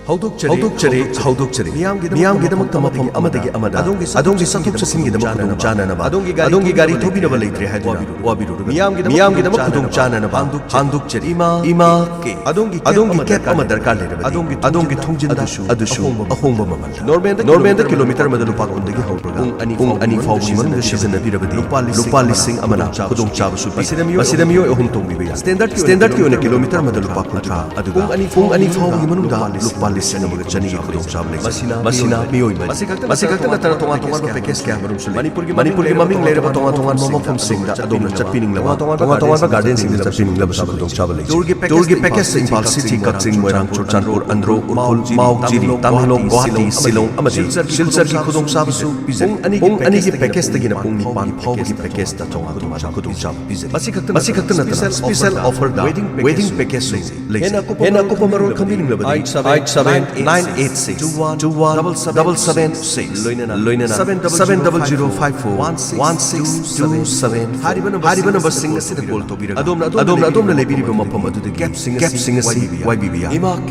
ꯍꯧꯗꯣꯛꯆꯔꯤ ꯃꯤꯌꯥꯝꯒꯤꯗꯃꯛꯇ ꯃꯐꯝ ꯑꯃꯗꯒꯤ ꯑꯃꯗ ꯑꯗꯣꯝꯒꯤ ꯆꯠꯊꯣꯛ ꯆꯠꯁꯤꯟꯒꯤꯗꯃꯛ ꯈꯨꯗꯣꯡꯆꯥꯅꯅꯕ ꯑꯗꯣꯝꯒꯤ ꯒꯥꯔꯤ ꯊꯧꯕꯤꯅꯕ ꯂꯩꯇ꯭ꯔꯦ ꯍꯥꯏꯗꯨꯅ ꯋꯥꯕꯤꯔꯨꯔꯒꯅꯨ ꯃꯤꯌꯥꯝꯒꯤꯗꯃꯛ ꯈꯨꯗꯣꯡꯆꯥꯅꯅꯕ ꯍꯥꯡꯗꯣꯛꯆꯔꯤ ꯏꯃꯥ ꯀꯦ ꯑꯗꯣꯝꯒꯤ ꯀꯦꯕ ꯑꯃ ꯗꯔꯀꯥꯔ ꯂꯩꯔꯕꯗꯤ ꯑꯗꯣꯝꯒꯤ ꯊꯣꯡꯖꯤꯟꯗ ꯑꯗꯨꯁꯨ ꯑꯍꯣꯡꯕ ꯃꯃꯜꯗ ꯅꯣꯔꯃꯦꯜꯗ ꯀꯤꯂꯣꯃꯤꯇꯔ ꯑꯃꯗ ꯂꯨꯄꯥ 2ꯗꯒꯤ ꯍꯧꯔꯒ ꯄꯨꯡ 2 ꯐꯥꯎꯕꯒꯤ ꯃꯅꯨꯡꯗ ꯁꯤꯖꯤꯟꯅꯕꯤꯔꯕꯗꯤ ꯂꯨꯄꯥ 1,000 ꯈꯨꯗꯣꯡꯆꯥꯕꯁꯨ ꯄꯤ ꯃꯁꯤꯗ ꯃꯤꯑꯣꯏ 3 ꯇꯣꯡꯕꯤꯕ ꯌꯥꯏ ꯁ꯭ꯇꯦꯟꯗꯔꯗꯀꯤ ꯑꯣꯏꯅ ꯀꯤꯂꯣꯃꯤꯇꯔ ꯑꯃꯗ ꯂꯨꯄꯥ 30 ꯑꯗꯨꯒ ꯄꯨꯡ 2 ꯐꯥꯎꯕꯒꯤ ꯃꯅꯨꯡꯗ ꯂꯨꯄꯥ 1,200ꯒꯤ khudongchaba ꯂꯩ ꯃꯁꯤꯅ ꯃꯤꯑꯣꯏ ꯃꯁꯤ ꯈꯛꯇ ꯅꯠꯇꯅ ꯇꯣꯉꯥꯟ-ꯇꯣꯉꯥꯟꯕ ꯄꯦꯀꯦꯖ ꯀꯌꯥ ꯃꯔꯨꯝꯁꯨ ꯂꯩ ꯃꯅꯤꯄꯨꯔꯒꯤ ꯃꯃꯤꯡ ꯂꯩꯔꯕ ꯇꯣꯉꯥꯟ-ꯇꯣꯉꯥꯟꯕ ꯃꯐꯝꯁꯤꯡꯗ ꯑꯗꯣꯝꯅ ꯆꯠꯄꯤꯅꯤꯡꯂꯕ ꯇꯣꯉꯥꯟ-ꯇꯣꯉꯥꯟꯕ ꯒꯥꯔꯗꯦꯟꯁꯤꯡꯗ ꯆꯠꯄꯤꯅꯤꯡꯂꯕꯁꯨ ꯈꯨꯗꯣꯡꯆꯥꯕ ꯂꯩ ꯇꯨꯔꯒꯤ ꯄꯦꯀꯦꯖ ꯏꯝꯐꯥꯜ ꯁꯤꯇꯤ ꯀꯛꯆꯤꯡ ꯃꯣꯏꯔꯥꯡ ꯆꯨꯔꯆꯥꯟꯄꯨꯔ ꯑꯟꯗ꯭ꯔꯣ ꯎꯈ꯭ꯔꯨꯜ ꯃꯥꯎ ꯖꯤꯔꯤ ꯇꯃꯦꯡꯂꯣꯡ ꯒꯨꯋꯥꯍꯥꯇꯤ ꯁꯤꯂꯣꯡ ꯑꯃꯗꯤ ꯁꯤꯜꯆꯔꯒꯤ ꯈꯨꯗꯣꯡꯆꯥꯕꯁꯨ ꯄꯤꯖꯔꯤ ꯄꯨꯡ 2ꯒꯤ ꯄꯦꯀꯦꯖꯇꯒꯤꯅ ꯄꯨꯡ 9 ꯐꯥꯎꯕꯒꯤ ꯄꯦꯀꯦꯖꯇ ꯇꯣꯉꯥꯟ-ꯇꯣꯉꯥꯟꯕ ꯈꯨꯗꯣꯡꯆꯥꯕ ꯄꯤꯖꯔꯤ ꯃꯁꯤ ꯈꯛꯇ ꯅꯠꯇꯅ ꯁ꯭ꯄꯦꯁꯦꯜ ꯑꯣꯐꯔꯗ ꯋꯦꯗꯤꯡ ꯄꯦꯀꯦꯖꯁꯨ ꯂꯩ ꯍꯦꯟꯅ ꯑꯀꯨꯞꯄ ꯃꯔꯣꯜ ꯈꯪꯕꯤꯅꯤꯡꯂꯕꯗꯤ 8798621776 loinana 700541627 hariba numbersing asida call tobiraga adomna lebiriba mafam adudagi gapsing asi waibiba ya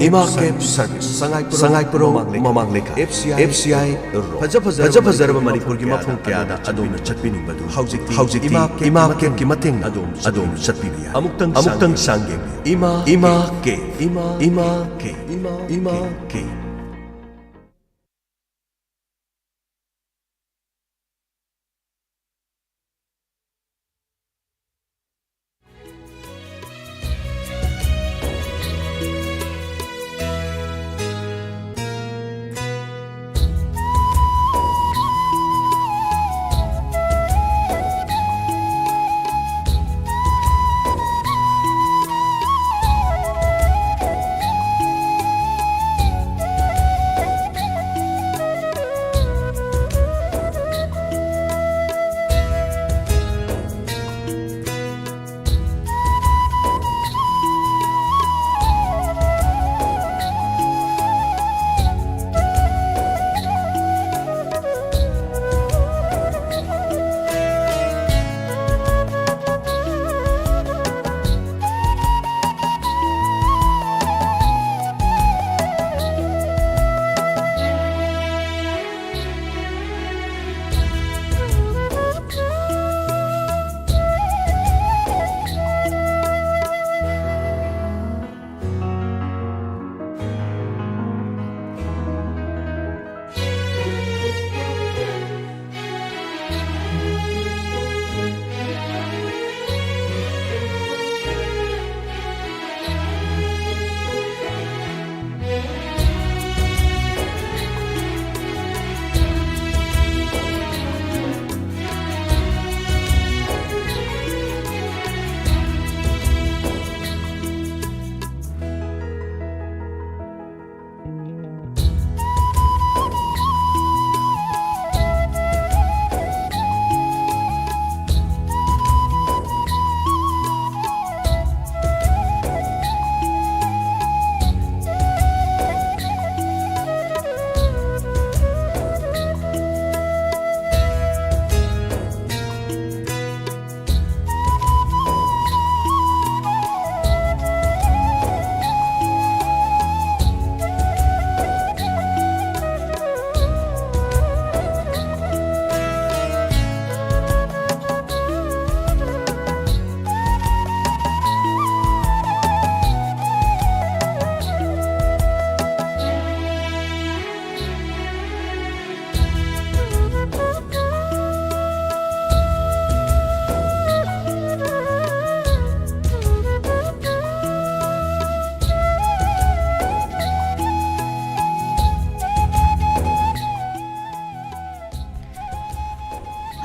ima cap service sangai pro mamang lekha FCI faja fajaraba manipur gi mafam kya da adomna chatpiningba du haujik ima cap gi mateng adom chatpiba ya amuktang sangge ima ke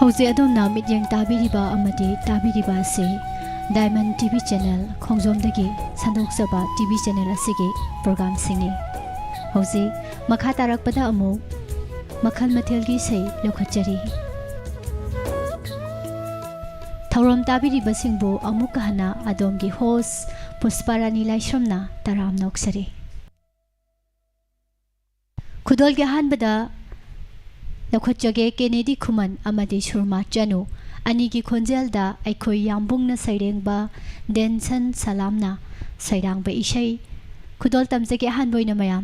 ꯍꯧꯖꯤꯛ ꯑꯗꯣꯝꯅ ꯃꯤꯠꯌꯦꯡ ꯇꯥꯕꯤꯔꯤꯕ ꯑꯃꯗꯤ ꯇꯥꯕꯤꯔꯤꯕ ꯑꯁꯤ diamond TV channel ꯈꯣꯡꯖꯣꯝꯗꯒꯤ ꯁꯟꯗꯣꯛꯆꯕ TV channel ꯑꯁꯤꯒꯤ ꯄ꯭ꯔꯣꯒ꯭ꯔꯥꯝꯁꯤꯡꯅꯤ ꯍꯧꯖꯤꯛ ꯃꯈꯥ ꯇꯥꯔꯛꯄꯗ ꯑꯃꯨꯛ ꯃꯈꯜ ꯃꯊꯦꯜꯒꯤ ꯏꯁꯩ ꯂꯧꯈꯠꯆꯔꯤ ꯊꯧꯔꯝ ꯇꯥꯕꯤꯔꯤꯕꯁꯤꯡꯕꯨ ꯑꯃꯨꯛꯀ ꯍꯟꯅ ꯑꯗꯣꯝꯒꯤ ꯍꯣꯁ ꯄꯨꯁꯄꯥꯔꯥꯅꯤ ꯂꯥꯏꯁ꯭ꯔꯝꯅ ꯇꯔꯥꯝꯅ ꯑꯣꯛꯆꯔꯤ ꯈꯨꯗꯣꯜꯒꯤ ꯑꯍꯥꯟꯕꯗ ꯂꯧꯈꯠꯆꯒꯦ ꯀꯦꯅꯦꯗꯤ ꯈꯨꯃꯟ ꯑꯃꯗꯤ ꯁꯨꯔꯃꯥ ꯆꯅꯨ ꯑꯅꯤꯒꯤ ꯈꯣꯟꯖꯦꯜꯗ ꯑꯩꯈꯣꯏ ꯌꯥꯝꯕꯨꯡꯅ ꯁꯩꯔꯦꯡꯕ ꯗꯦꯟꯁꯟ ꯁꯂꯥꯝꯅ ꯁꯩꯔꯥꯡꯕ ꯏꯁꯩ ꯈꯨꯗꯣꯜ ꯇꯝꯖꯒꯦ ꯑꯍꯥꯟꯕ ꯑꯣꯏꯅ ꯃꯌꯥꯝ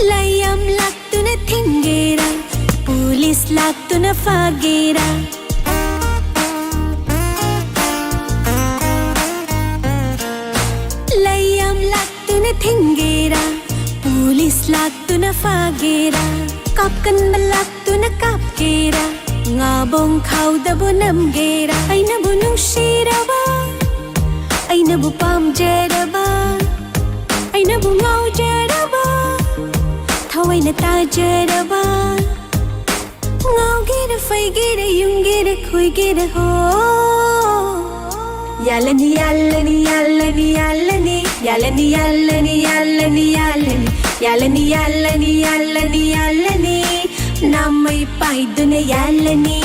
Layam laktu na tinggera, pulis laktu na fagera. Layam laktu na tinggera, pulis laktu na fagera. Kapkan balaktu na kapkera, ngabong kauda bunamgera. Ay nabunong shiraba, ay nabupam jeraba, ay nabungaw jeraba. Thawai na ta jeraba, ngao gira fai gira yung gira khui gira ho. Yalani yalani yalani yalani yalani yalani yalani yalani yalani yalani yalani yalani namay paido na yalani.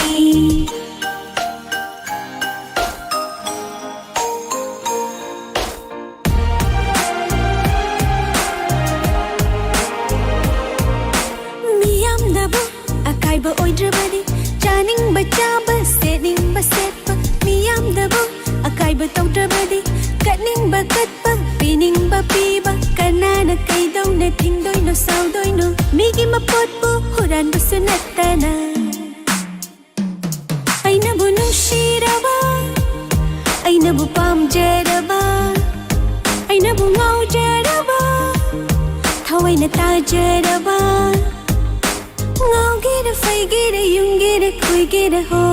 Ba oidrabadi chaning ba chaba setning ba set ba miyam dabu akai ba tawdrabadi katning ba kat ba pining ba pi ba kanana kai daw na ting doi no saw doi no migi mapot bu huran ba sunatana ay nabu nung shiraba ay nabu pam jeraba ay nabu ngau jeraba thawai na ta jeraba. Ngao gira fai gira yung gira khui gira ho.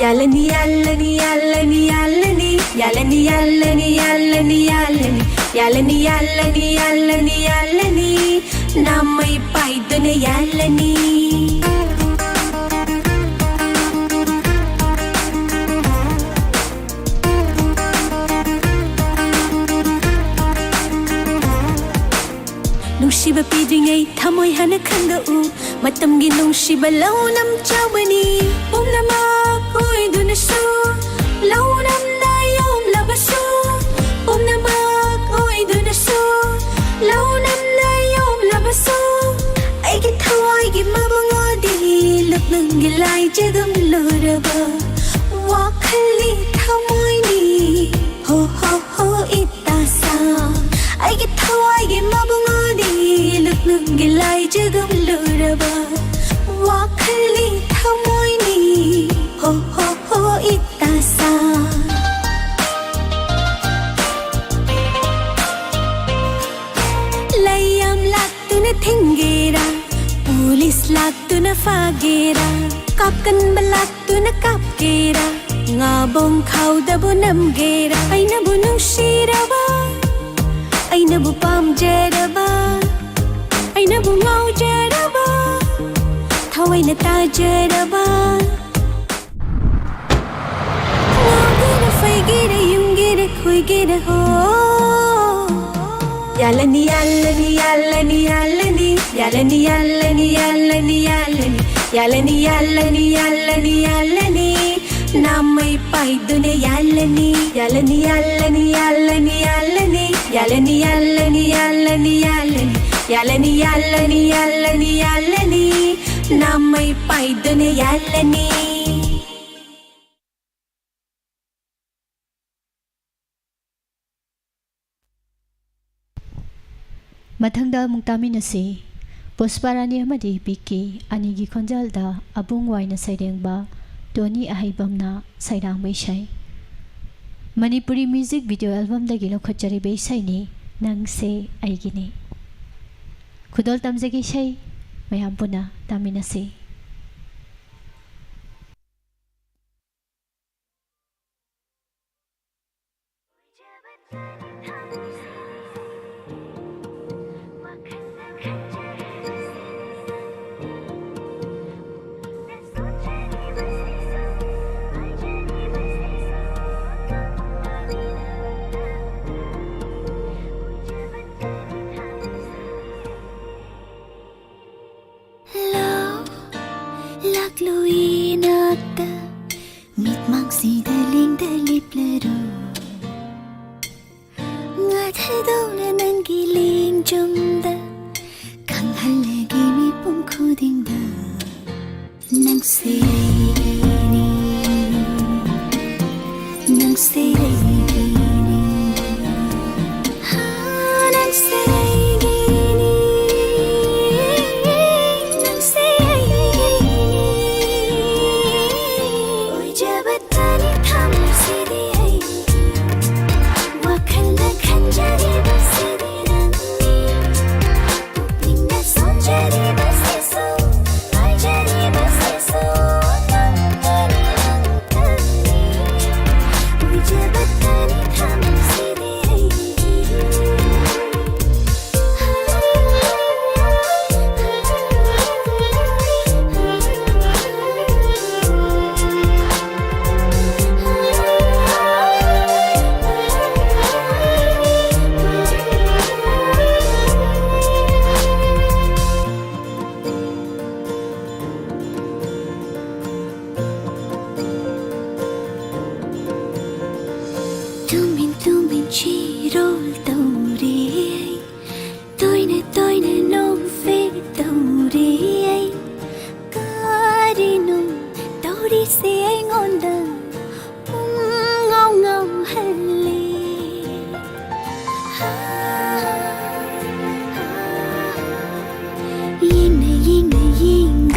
Yalani yalani yalani yalani yalani yalani yalani yalani yalani yalani yalani yalani namay paido na yalani. Nungsiba pidringay thamoy hana khanda u matamgi nungsiba launam chawani pum namak oy dunasu launam nayom labasu pum namak oy dunasu launam nayom labasu ay gi thawai gi mabangodi laknang gilai jagam loraba wakhali thamoy ni ho ho ho itasa ay gi thawai gi mabangodi laknang gilai jagam loraba wakhali thamoy ni ho ho ho itasa. Layam laktu na tinggera, pulis laktu na fagera. Kapkan balaktu na kapkera, ngabong kauda bunamgera. Ay nabunong shiraba, ay nabupam jeraba, ay nabungaw jeraba, thawai na ta jeraba. Ngao gira fai gira yung gira khui gira ho. Yalani yalani yalani yalani yalani yalani yalani yalani yalani yalani yalani yalani namay paido na yalani. Yalani yalani yalani yalani yalani yalani yalani yalani yalani yalani yalani yalani namay paido na yalani. Mathangda mungtaminasi Pusparani amadi Piki anigi khonjalda abung waina sairengba Tony ahaibamna sairang baisai Manipuri music video album dagi lokhatjari baisai ni nangse aigini Khudol tamjagi sai mayam puna taminasi Luinakta mit magsi daling dalip laro nga thado na nang gili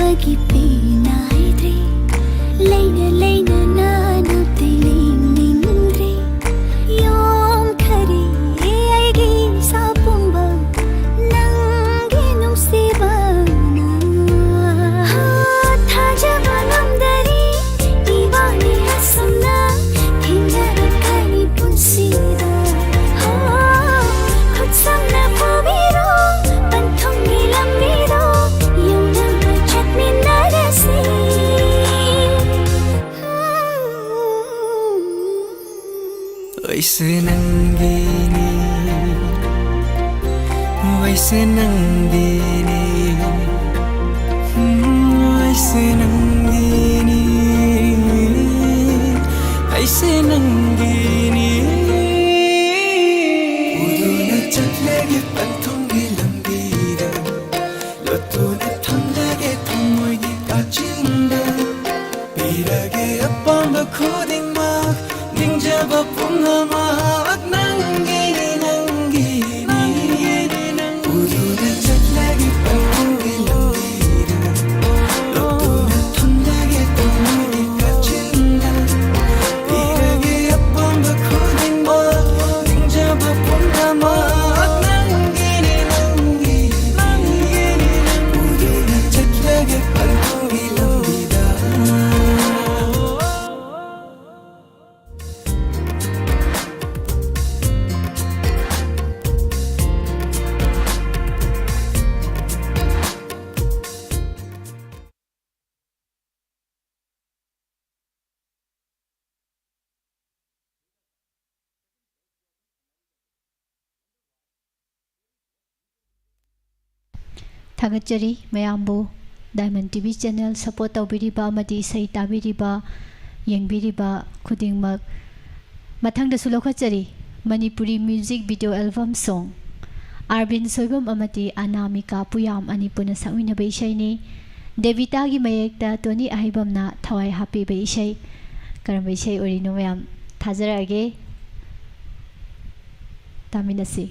ꯊꯥꯒꯤ ꯄꯦꯅꯥꯏꯗ꯭ꯔꯦ ꯂꯩꯅ ꯂꯩꯅ ꯅꯥꯅꯕꯗꯤ ꯂꯦꯡꯅꯤꯡꯗ꯭ꯔꯦ ꯌꯣꯝꯈꯔꯦ ꯑꯩꯒꯤ ꯏꯁꯥ ꯄꯨꯝꯕ ꯅꯪꯒꯤ ꯅꯨꯡꯁꯤꯕꯅ ꯊꯥꯖꯕ ꯉꯝꯗꯔꯦ 이번에 asomna ꯊꯦꯡꯅꯔꯛꯀꯅꯤ ꯄꯨꯟꯁꯤꯗ ꯈꯨꯠꯁꯝꯅ ꯄꯨꯕꯤꯔꯣ ꯄꯟꯊꯨꯡꯒꯤ ꯂꯝꯕꯤꯗꯣ ꯌꯧꯅꯕ ꯆꯠꯃꯤꯟꯅꯔꯁꯤ वैसे नंगीनी वैसे नंगीनी वैसे नंगीनी वैसे नंगीनी उदूना चलगे पंथुंगी लंबीदा लतूना थमलगे थमोगी काचिंदा पीरगे अपांगा खुदिंगमा 닝자바 풍나막 nanggini nanggini 우두는 잣락이 빨고기 lambi다 로또는 톤나게 똥물이 까친다 비르게 아픔과 코딩마 닝자바 풍나막 nanggini nanggini 우두는 잣락이 빨고기 lambi다 थागतचरी मयामबु डायमंड टीवी चैनल सपोर्ट तौबिरिबा अमदि सही ताबिरिबा येंबिरिबा खुदिंगमक मथंगदसु लौखचरी Manipuri music video album song Arbin Soibam अमदि अनामिका पुयाम अनिपुन संविनबा इशैनी देवितागी मयेक्ता टोनी अहिबमना थवाई हापिबा इशै करम इशै ओरिनो मयाम थाजरागे तामिनसी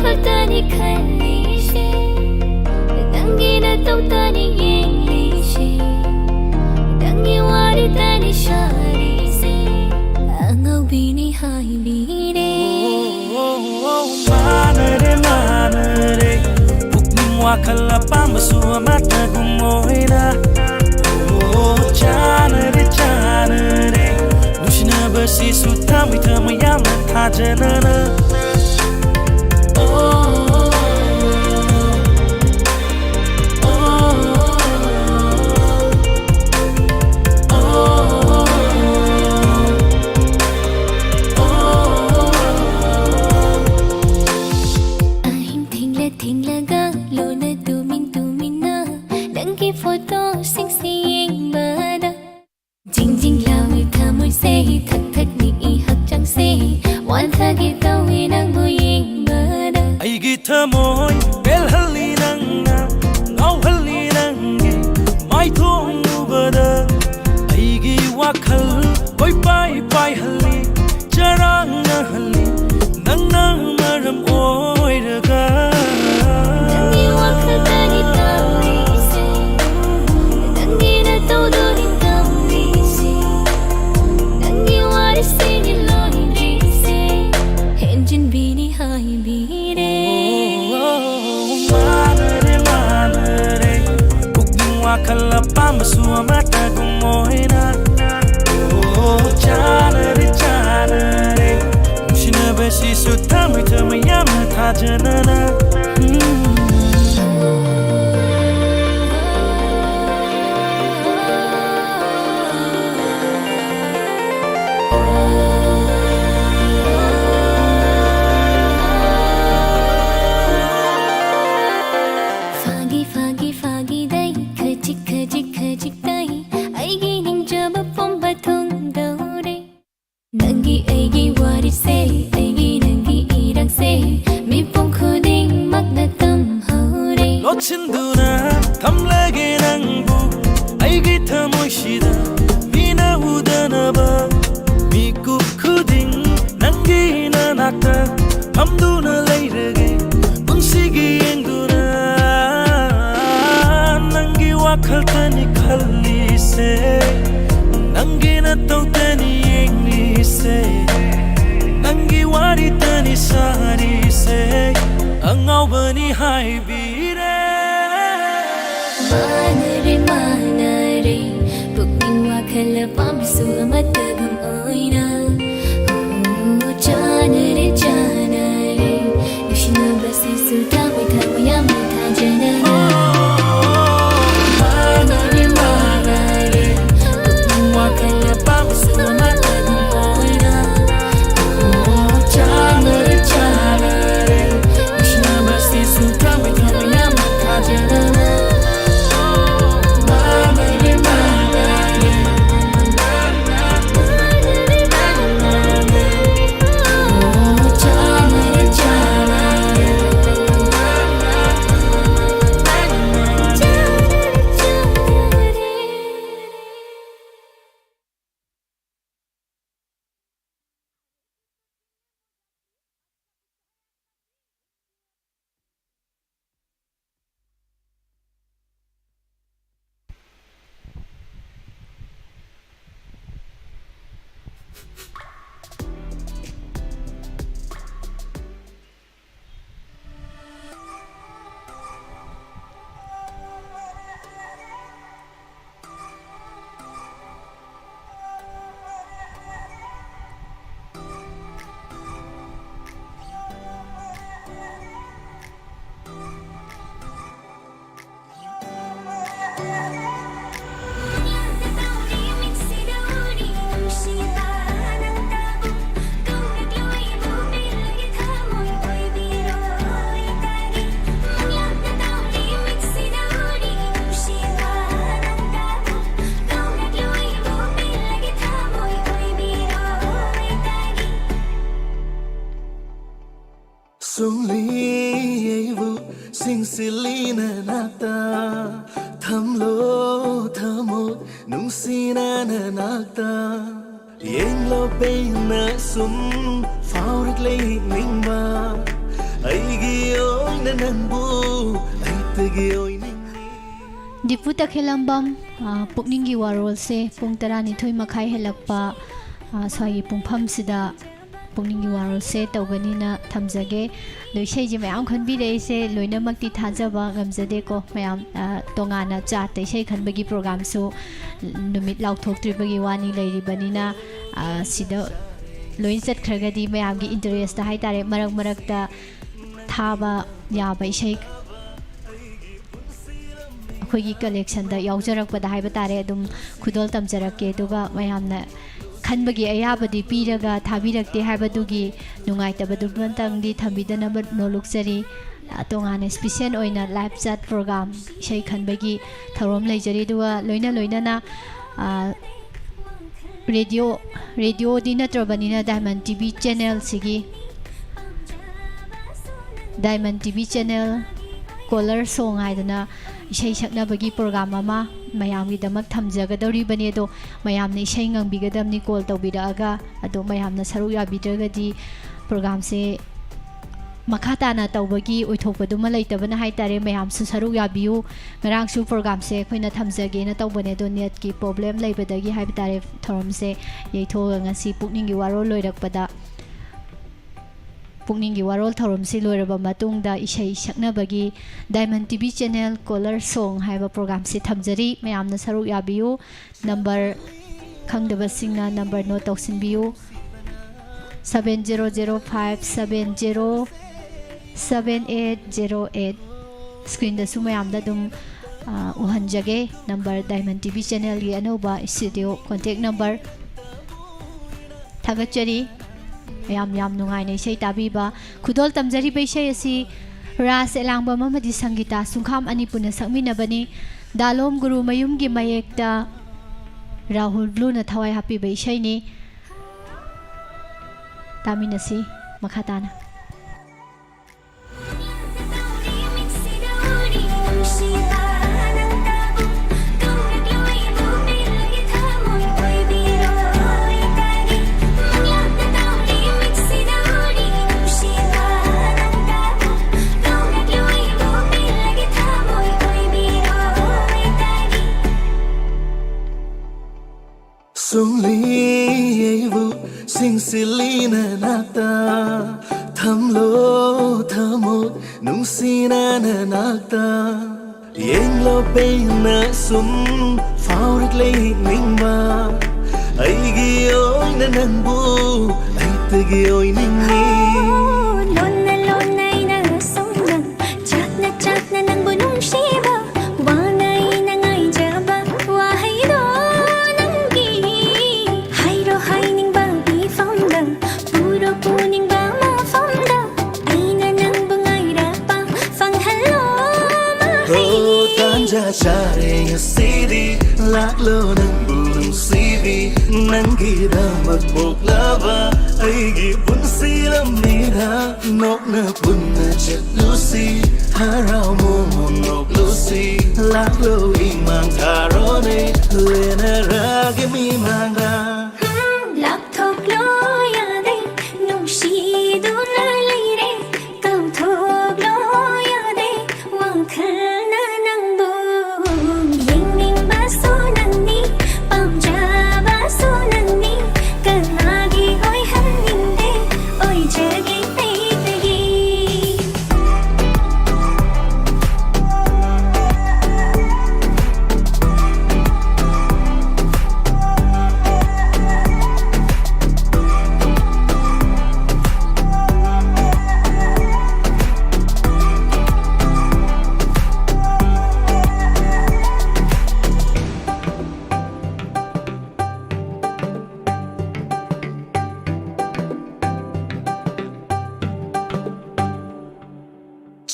ꯈꯛꯇꯅꯤ ꯈꯜꯂꯤꯁꯦ ꯅꯪꯒꯤ ꯅꯇꯧꯇꯅꯤ ꯌꯦꯡꯂꯤꯁꯦ ꯅꯪꯒꯤ ꯋꯥꯔꯤꯇꯅꯤ ꯁꯥꯔꯤꯁꯦ ꯑꯉꯧꯕꯤꯅꯤ ꯍꯥꯏꯕꯤꯔꯦ 마늘에 마늘에 묵는 와칼 아빠마수 아마타군 모이라 짜늘에 짜늘에 누시나 버시 수타미 타마야마 타제나나 thơmôi bel hali nang na ngau hali nang ge mai thong ubada aigi wakhal koi pai pai hali charang na hali nang nang maram oi raga nangi wakhal tani tauri se nangi na todo ni tauri se nangi wari se ni loi se engine bini hai bire wakala pamasu amata gumoina chanare chanare mushina besi sutami tamayama tajanana ꯑꯩꯒꯤ ꯋꯥꯔꯤꯁꯦ ꯑꯩꯒꯤ ꯅꯪꯒꯤ ꯏꯔꯥꯡꯁꯦ ꯃꯤꯄꯨꯝ ꯈꯨꯗꯤꯡꯃꯛꯅ ꯇꯝꯍꯧꯔꯦ ꯂꯣꯠꯁꯤꯟꯗꯨꯅ ꯊꯝꯂꯒꯦ ꯅꯪꯕꯨ ꯑꯩꯒꯤ ꯊꯃꯣꯏꯁꯤꯗ ꯃꯤꯅ ꯎꯗꯅꯕ ꯃꯤꯀꯨꯞ ꯈꯨꯗꯤꯡ ꯅꯪꯒꯤ ꯅꯅꯥꯛꯇ ꯐꯝꯗꯨꯅ ꯂꯩꯔꯒꯦ ꯄꯨꯟꯁꯤꯒꯤ ꯌꯦꯡꯗꯨꯅ ꯅꯪꯒꯤ ꯋꯥꯈꯜꯇꯅꯤ ꯈꯜꯂꯤꯁꯦ ꯅꯪꯒꯤ ꯅꯇꯧꯇꯅꯤ ꯌꯦꯡꯂꯤꯁꯦ ꯅꯪꯒꯤ ꯋꯥꯔꯤꯇꯅꯤ ꯁꯥꯔꯤꯁꯦ ꯑꯉꯥꯎꯕꯅꯤ ꯍꯥꯏꯕꯤꯔꯦ ꯃꯥꯟꯅꯔꯦ ꯃꯥꯟꯅꯔꯦ ꯄꯨꯛꯅꯤꯡ ꯋꯥꯈꯜ ꯑꯄꯥꯝꯕꯁꯨ ꯑꯃꯠꯇꯒꯨꯝ ꯑꯣꯏꯅ ꯆꯥꯟꯅꯔꯦ ꯆꯥꯟꯅꯔꯦ ꯅꯨꯡꯁꯤꯅꯕꯁꯤꯁꯨ ꯊꯃꯣꯏ ꯊꯃꯣꯏ ꯌꯥꯝꯅ ꯊꯥꯖꯅꯅ ꯃꯥꯟꯅꯔꯦ ꯃꯥꯟꯅꯔꯦ ꯄꯨꯛꯅꯤꯡ ꯋꯥꯈꯜ ꯑꯄꯥꯝꯕꯁꯨ ꯑꯃꯠꯇꯒꯨꯝ ꯑꯣꯏꯅ ꯆꯥꯟꯅꯔꯦ ꯆꯥꯟꯅꯔꯦ ꯅꯨꯡꯁꯤꯅꯕꯁꯤꯁꯨ ꯊꯃꯣꯏ ꯊꯃꯣꯏ ꯌꯥꯝꯅ ꯊꯥꯖꯅꯅ Sungli singsilina nata thamlo thamo nungsina nata yenglo beina sum faurik lei ningba aigi oina nanbu aitagi oina Dipu Takhelambam Pukningi Warol se Pung Tarani Thoi Makai Helakpa Swagi Pungpham Sida Pukningi Warol se Tauganina Thamjage Loisei ji mayam khanbi rei se loinamakti thajaba ngamjade ko mayam tongana cha te sei khanbagi program su numit lauthoktribagi wani leiribanina sida loin chat khragadi mayam gi interest ta hai tare marak marak ta thaba yaba sei ꯑꯩꯈꯣꯏꯒꯤ ꯀꯂꯦꯛꯁꯟꯗ ꯌꯥꯎꯖꯔꯛꯄꯗ ꯍꯥꯏꯕ ꯇꯥꯔꯦ ꯑꯗꯨꯝ ꯈꯨꯗꯣꯜ ꯇꯝꯖꯔꯛꯀꯦ ꯑꯗꯨꯒ ꯃꯌꯥꯝꯅ ꯈꯟꯕꯒꯤ ꯑꯌꯥꯕꯗꯤ ꯄꯤꯔꯒ ꯊꯥꯕꯤꯔꯛꯇꯦ ꯍꯥꯏꯕꯗꯨꯒꯤ ꯅꯨꯡꯉꯥꯏꯇꯕꯗꯨꯃꯇꯪꯗꯤ ꯊꯝꯕꯤꯗꯅꯕ ꯅꯣꯂꯨꯛꯆꯔꯤ ꯇꯣꯉꯥꯟꯅ ꯁ꯭ꯄꯤꯁꯦꯜ ꯑꯣꯏꯅ ꯂꯥꯏꯚ ꯆꯥꯠ ꯄ꯭ꯔꯣꯒ꯭ꯔꯥꯝ ꯏꯁꯩ ꯈꯟꯕꯒꯤ ꯊꯧꯔꯝ ꯂꯩꯖꯔꯤ ꯑꯗꯨꯒ ꯂꯣꯏꯅꯅ ꯔꯦꯗꯤꯑꯣꯗꯤ ꯅꯠꯇ꯭ꯔꯕꯅꯤꯅ ꯗꯥꯏꯃꯟ ꯇꯤꯚꯤ ꯆꯦꯅꯦꯜꯁꯤꯒꯤ diamond TV channel colour song ꯍꯥꯏꯗꯅ isai saknabagi program ama mayamgidamak thamjagadoribani ado mayamna isai ngangbigadamni call tawbiraaga ado mayamna saru yabidragadi program se makhatana tawbagi oithokpaduma leitabana haitare mayam su saru yabiu ngarang su program se khoina thamjage na tawbane do net ki problem leibadagi haibitare thorom se yeithoga ngasi pukningi waro loirakpada Pukningi Warol Thorom si loiraba matungda isai saknabagi Diamond TV channel Caller Song haiba program si thamjari mayamna saru yabiu number khangdaba singna number note tausinbiu 7005707808 screen da su mayamda dum uhanjage number Diamond TV channel gi anoba studio contact number thagachari yam nungai nei sei tabiba khudol tamjari bai sei asi ras elangba mamadi sangita sungkham ani puna sakminabani dalom guru mayum gi mayekta rahul blue na thawai happy bai sei ni ꯇꯥꯃꯤꯟꯅꯁꯤ ꯃꯈꯥ ꯇꯥꯅ Sung li vu sing silly na nata tham lo thamo nung si na nata yeng lo pe na sum phao rik le ning ma ai gi oi na nan bu ai te gi oi ning ni Chare ya sidi lak lo nang bulung sivi nang gida mat bok lava ai gi pun silam nira nok na pun na chet lucy harau mo nok lucy lak lo ing mang tharone le na ra gi mi manga lak thok lo ya de nung shi du na lai re kau thok lo ya de wang khan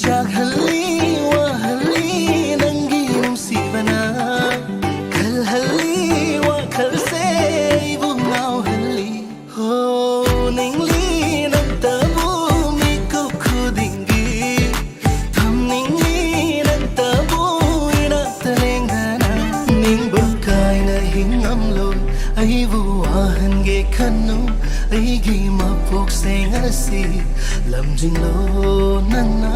Jak hali wa hali nangi nung si bana khal hali wa khal se bu ngau hali ho ning li nam ta bu mi ko khudingi tham ning li nam ta bu ina taleng na ning bu kai na hing am lon ai bu wa han ge khanu ai gi ma phok se ngasi lam jing lo nan na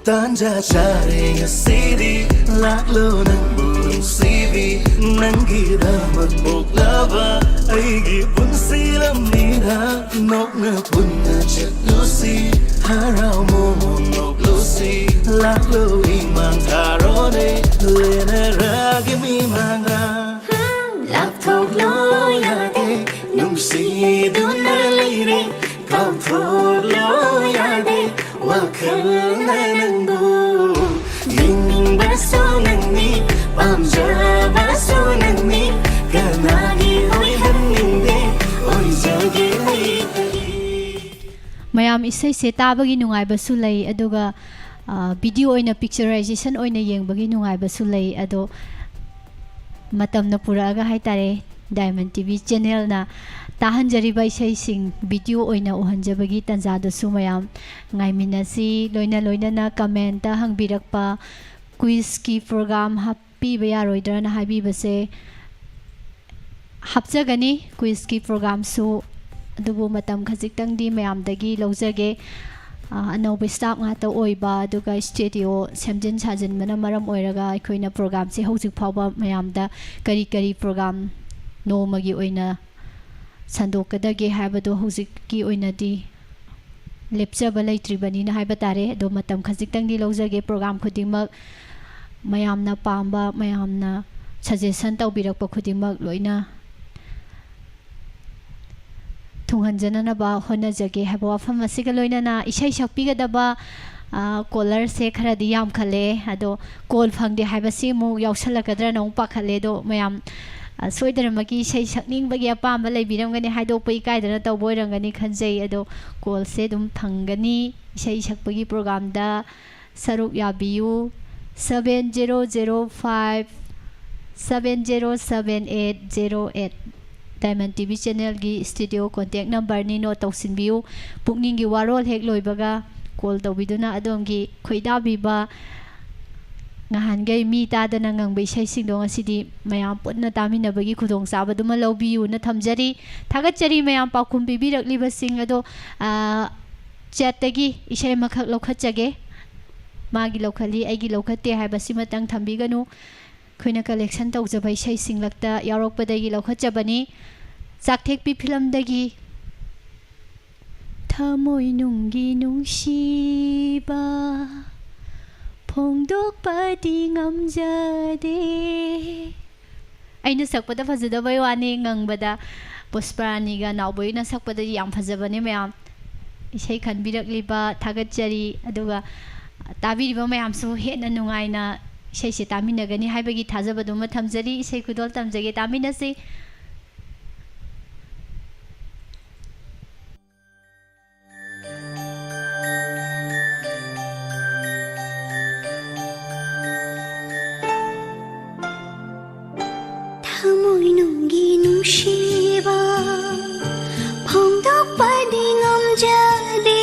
Tanja chare ya sidi lak lo nang bulung sivi nang gira mat bok lava ai gi pun silam nira nok na pun na chet lucy harau mo nok lucy lak lo ing mang tharone le na ra gi mi manga lak thok lo ya de nung si du na lai re kau thok lo ya de ꯋꯥꯈꯜꯅ ꯅꯪꯕꯨ ꯌꯦꯡꯅꯤꯡꯕꯁꯨ ꯅꯪꯅꯤ ꯄꯥꯝꯖꯕꯁꯨ ꯅꯪꯅꯤ ꯀꯅꯥꯒꯤ ꯑꯣꯏꯍꯟꯅꯤꯡꯗꯦ ꯑꯣꯏꯖꯒꯦ ꯑꯩ mayam isai se tabagi nungai basu lei aduga video oina picturization oina yengbagi nungai basu lei ado matamna puraga haitare Diamond TV channel na tahanjari bai sei sing video oina uhanjabagi tanja da su mayam ngai minasi loina loina na comment ta hangbirakpa quiz ki program happy baya roidra na habi base hapjagani quiz ki program su adubu matam khajik di mayam dagi lojage anauba staff nga ta oiba aduga studio semjin sajin mana maram oiraga aikoina program se hojik phawba mayam da kari kari program no magi oina sandokadage habado hojik ki oina di lepchaba leitribani na haiba tare do matam khajik di lojage program khudingmak mayam na pamba mayam na suggestion tawbirakpa khudingmak loina thunghanjana na ba hona jage haba wafam asiga loina na isai shakpi ga daba caller se khara di yam khale ado call phangde haiba si mu yausala kadra na pa khale do mayam soidara magi isai sakning bagi apamba leibiram gani haido pai kaidana tawboirang gani khanjai ado call se dum thangani isai sakpagi program da saruk yabiu 7005 707808 Diamond TV channel gi studio contact number ni no tawsinbiu pukning gi warol hek loibaga call tawbiduna adongi khoida biba ngahan gai mi ta dana ngangbei sai singdong asidi mayam putna tamina bagi khudong sabaduma lawbiu na thamjari thagachari mayam pakhum bibirakli basing ado chat tagi isai makhak lokhachage magi lokhali aigi lokhate haibasi matang thambiganu khoina collection tawjabai sai singlakta yarokpadagi lokhachabani sakthekpi film dagi thamoi nunggi nungsiba phongdokpadi ngamjade aina sakpada fajadabai wani ngangbada pusparani ga nawboina sakpada yam fajabane mayam isai khanbirakliba thagachari aduga tabiriba mayam su hena nungaina isai se taminagani haibagi thajabaduma thamjari isai kudol tamjage taminasi thamoi nunggi nungsiba phongdokpadi ngamjade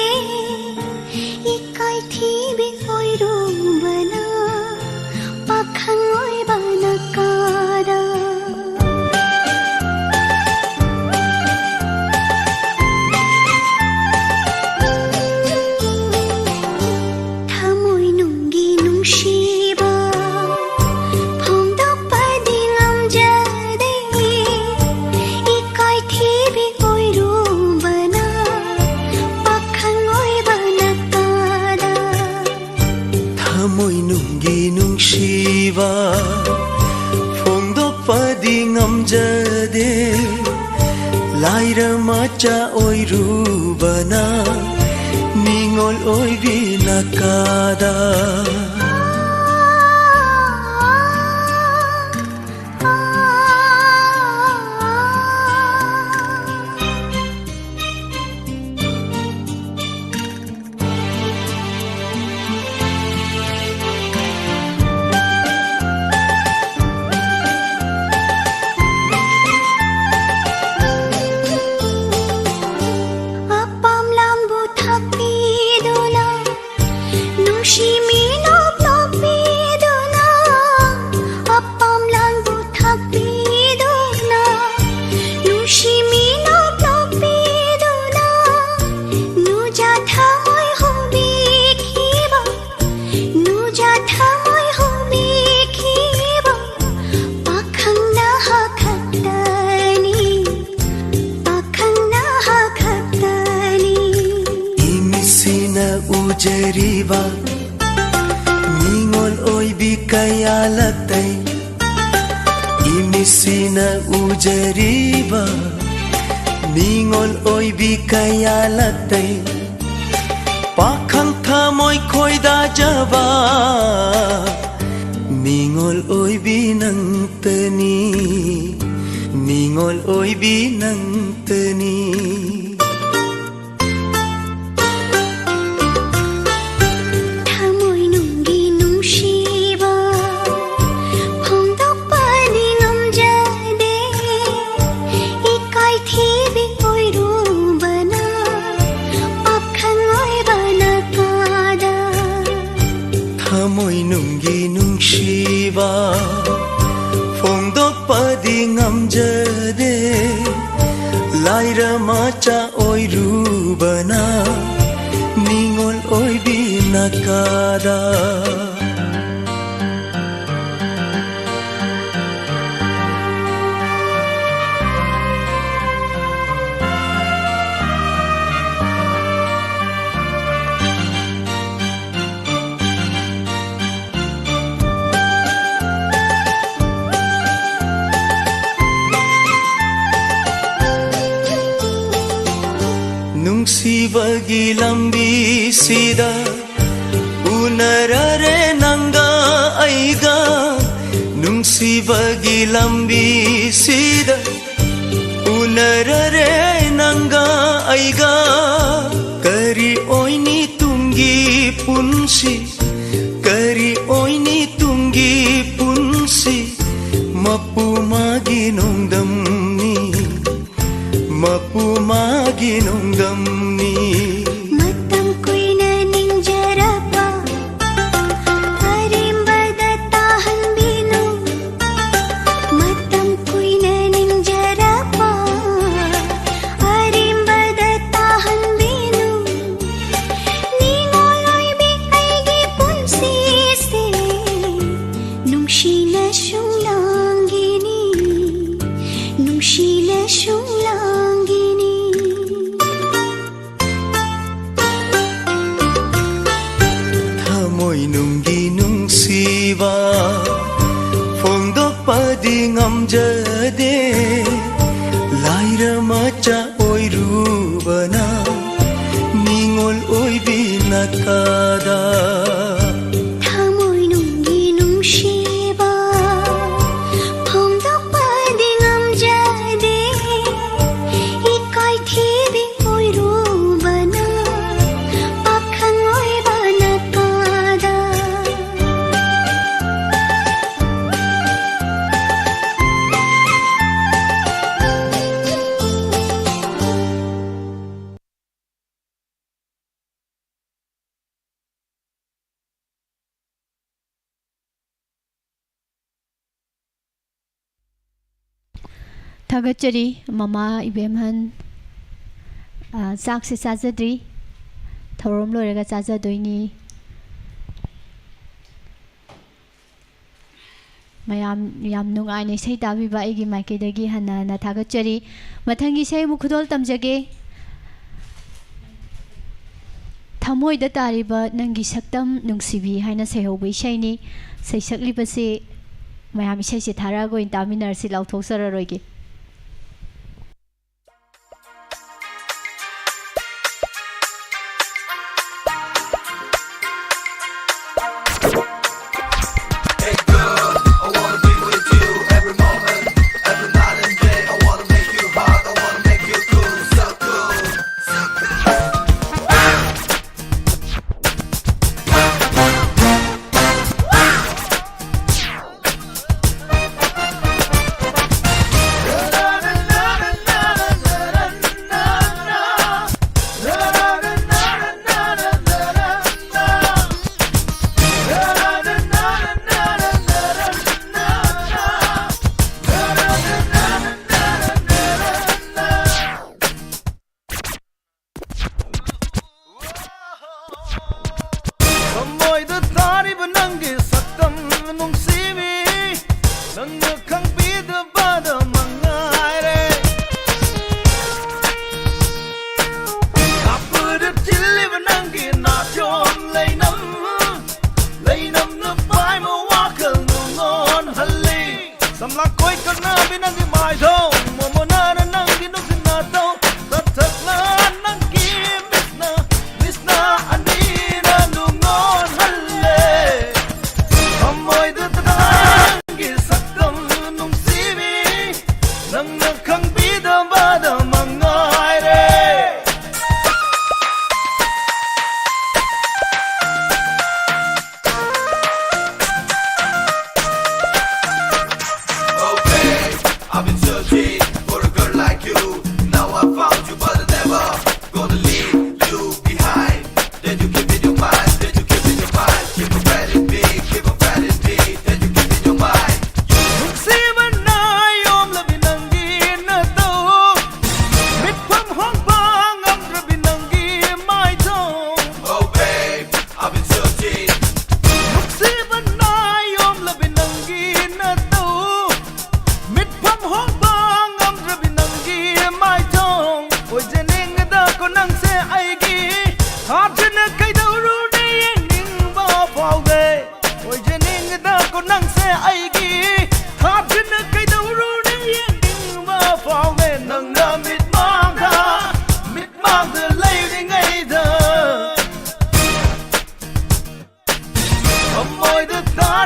ikai thibi oirubana pakhang oibana kada thamoi nunggi nungsiba phongdokpadi ngamjade ikai thibi oirubana pakhang oibana kada thamoi nunggi nungsiba phongdokpadi ngamjade laira macha oirubana ningol oibina kada apam lambu thapiduna nushimi nopiduna apam lambu thapiduna nushimi nopiduna nuja thamoi hobi khiba nuja thamoi hobi khiba pakhang na hakatani pakhang na hakatani imisina ujeriba ningol oibi kaya latay imisina ujeriba ningol oibi kaya latay pakhang thamoi khoida jaba mingol oi binang tani mingol oi binang tani thamoi nunggi nungsiba phongdokpani ngamjade ikai thibi oirubana pakhang oibana kada thamoi nunggi nungsiba phongdokpadi ngamjade laira macha oirubana mingol oibina kada nungsibagi lambi sida unarare nanga aiga nungsibagi lambi sida unarare nanga aiga kari oini tungi punsi kari oini tungi punsi mapu magi nongdamni mapu magi nongdamni matam kuina ninjarapa arimbada tahan binu matam kuina ninjarapa arimbada tahan binu ningoloi bi aigi punsi se nungshila shulangini nungshila shulangini thamoi nunggi nungsiba phongdokpadi ngamjade laira macha oirubana mingol oibina kada thamoi nunggi nungsiba phongdokpadi ngamjade ikai thibi oirubana pakhang oibana kada थागतचरी ममा इबेमहन चाक से चाजद्री थौरम लोरेगा चाजदोइनी मयाम याम नुंगाइने इसाई ताबिबा आइगी माइकेदगी हन्ना थागतचरी मथंगी इसाई मुखुदोल तमजगे थमोइदा तारिबा नंगी सक्तम नुंसिबी हाइना सैहौबा इसाईनी सैसक्लिबसे मयाम इसाई से थारागो इन तामिनारसि लाउथोक्सररोइगे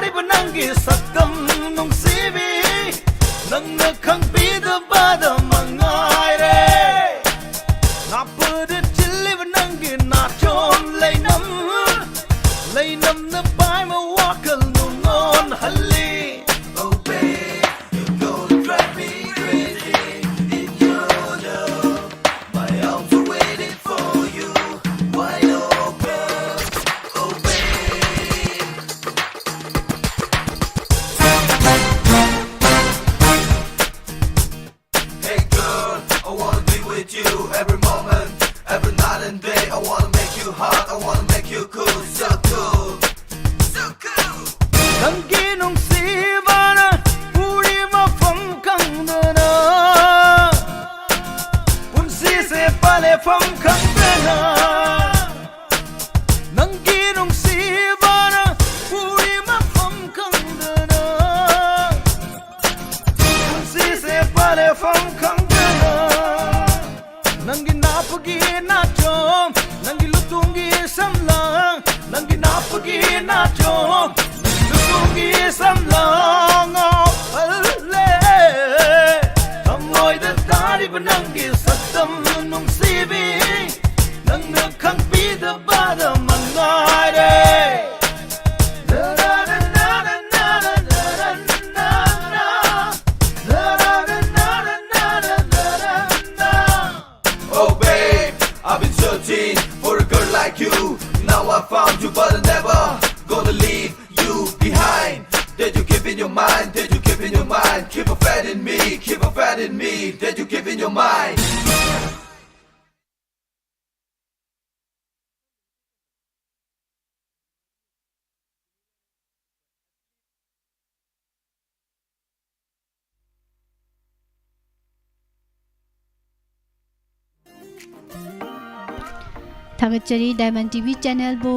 따리바 난게 삭감 농시비 넌나 강비도 받아 망가이래 나쁘듯 질리바 난게 나좀 레이남 나 바이마 와클 눈온 할리 Oh babe you're gonna drive me crazy in your love my arms are waiting for you wide open Oh babe Hey girl I wanna be with you every moment every night and day I wanna make you hot I wanna make you cool so cool so cool 남기 농시바나 우리 마음 강드나 분시세 빨래 펌 강드나 남기 농시바나 우리 마음 강드나 분시세 빨래 펌 강드나 남기 나쁘기 나좀 남기 루퉁기 삼랑 남기 나쁘기 나좀 루퉁기 삼랑 할래 담모이든 다리바 남기 삭담 농시비 넌너 강비도 받아 만나래 Oh babe, I've been searching for a girl like you. Now I found you, but I never gonna leave you behind. Did you keep in your mind? Did you keep in your mind? Keep a fat in me, keep a fat in me. Did you keep in your mind? थागतचरी diamond TV channel बु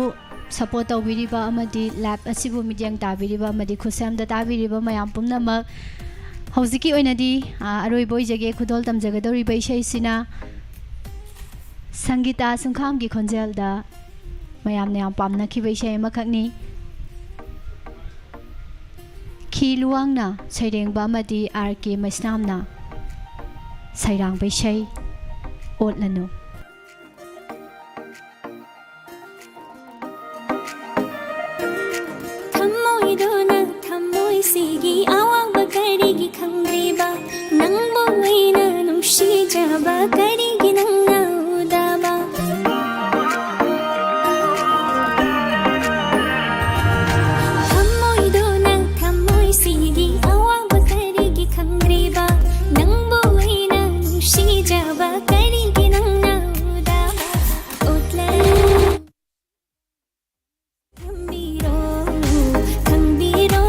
support तौबिरिबा अमदि लैब असिबु medium ताबिरिबा अमदि खुसम द ताबिरिबा मयाम पुमनमक हौजिकी ओइनदि अरोइबोइ जगे खुदोल तमजगदौरिबा इशैसिना संगीता सुंखामगी खोंजेल दा मयामने याम पामनखिबा इशै मखकनि खिलुवांगना सैरेंबा अमदि आरके मैस्नामना सैरांबा इशै ओटलनु ꯁꯤꯒꯤ ꯑꯋꯥꯡꯕ ꯀꯔꯤꯒꯤ ꯈꯪꯗ꯭ꯔꯤꯕ ꯅꯪꯕꯨ ꯑꯩꯅ ꯅꯨꯡꯁꯤꯖꯕ ꯀꯔꯤꯒꯤ ꯅꯪꯅ ꯎꯗꯕ ꯊꯝꯃꯣꯏꯗꯨꯅ ꯊꯝꯃꯣꯏꯁꯤꯒꯤ ꯑꯋꯥꯡꯕ ꯀꯔꯤꯒꯤ ꯈꯪꯗ꯭ꯔꯤꯕ ꯅꯪꯕꯨ ꯑꯩꯅ ꯅꯨꯡꯁꯤꯖꯕ ꯀꯔꯤꯒꯤ ꯅꯪꯅ ꯎꯗꯕ ꯎꯠꯂꯔꯨ ꯊꯝꯕꯤꯔꯣ ꯈꯪꯕꯤꯔꯣ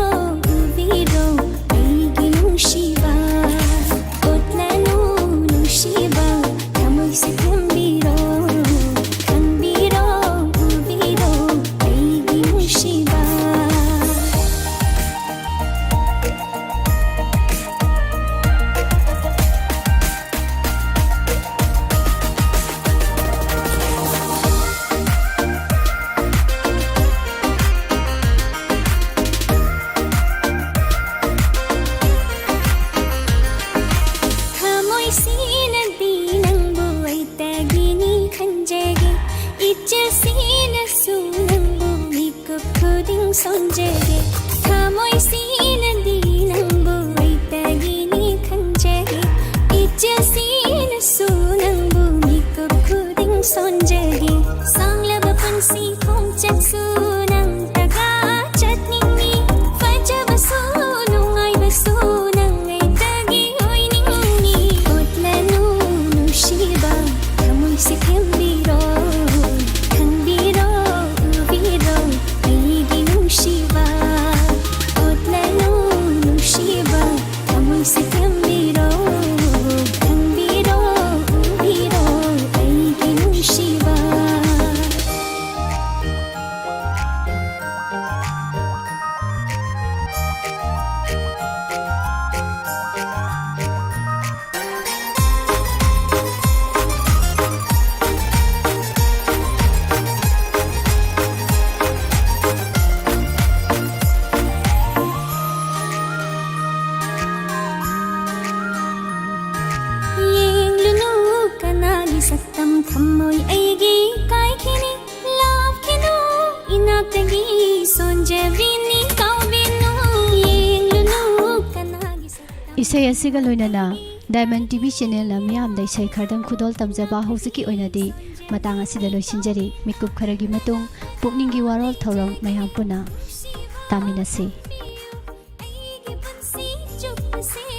손재게 타모이시는 디낭부 이따기니 강재게 이자시는 수낭부 미급 쿠딩 손재게 상라바 판시 공작 수낭 다가 잣닝니 파자바 수농아이바 수낭 이따기 오이닝니 옷라누 누시바 타모이시 캔비로 강비로 우비로 Shiva, Otlanu sonjevini kaubinu yenglunu kanagi isai asiga loinana Diamond TV channel la miyam dai sai khardam khudol tamjaba hosiki oinadi matang asida loisinjari mikup kharagi matung pukningi warol thorong mayam puna taminasi aigi bansi chup se